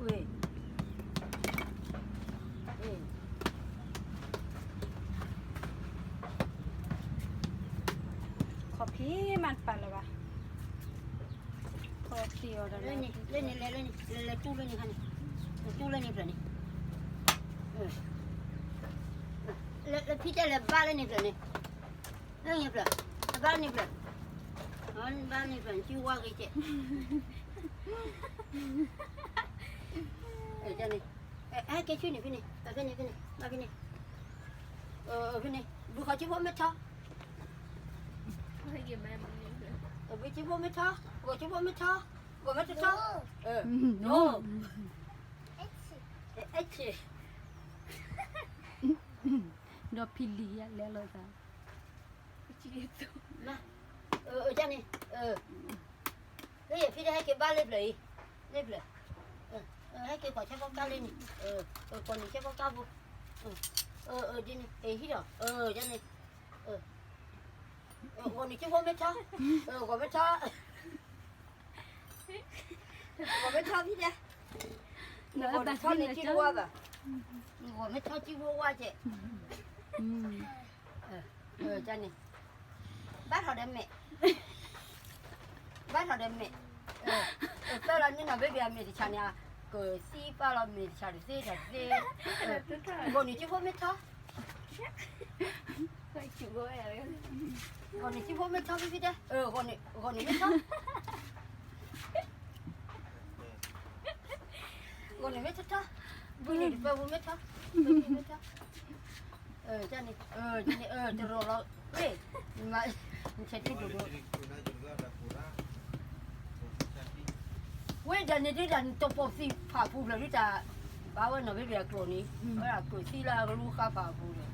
อุ้ยขอพี่มันปั่นเลยวะขอเดียวแล้ว เล่นนี่เล่นนี่เล่นนี่เล่นตู้เล่นนี่ค่ะนี่ตู้เล่นนี่เปล่านี่แล้วพี่จะเล่นบ้านเล่นนี่เปล่านี่เล่นนี่เปล่าบ้านนี่เปล่าบ้านนี่เปล่าชื่อว่าไงเจ๊จ้านี่แกชื่อนี่พี่นี่พี่นี่มาพี่นี่พี่นี่ดูเขาชื่อว่าไม่ท้อไม่ชื่อว่าไม่ท้อก็ชื่อว่าไม่ท้อก็ไม่ท้อโน่เอ็ดสิ ดอกพิลีอะแล้วเลยจ้ะ มาจ้านี่แล้วอย่าพี่จะให้เก็บบ้านเรียบเลยให้เก็บขอใช้ข้าวก้าวเล่นนี่คนนี้ใช้ข้าวก้าวบุดินี่ที่เดียวจ้านี่คนนี้ใช้ข้าวไม่ท้อก็ไม่ท้อก็ไม่ท้อพี่เด้ เนื้อ คน แต่ ท้อ ที่ ใน เลย ที่ จ้ะ วัวแบบก็ไม่ท้อที่วัวเจ๊จ้านี่บ้านเขาเดิมแม่บ้านเขาเดิมแม่แต่ละนี่นะเบบี้แม่ดิฉันเนี่ยก็สีฟ้าเราแม่ดิฉันเสียคนนี้ใช้ข้าวไม่ท้อ ใส่จิ๋วก็แอบเลย คนนี้ที่พ่อไม่ชอบพี่เด้คนนี้ไม่ชอบคนนี้ไม่ชอบบุญนี่เปล่าบุญไม่ชอบไม่ชอบจ้านี่จะรอเราเฮ้ยมาเช็ดที่ดูเว้ยจันนี่ที่จันตัวปอบสีผ่าฟูเลยที่จะบ้าวันหน่อยไม่เบียกลัวนี้เวลากลัวที่เรารู้ข้าผ่าฟูเลย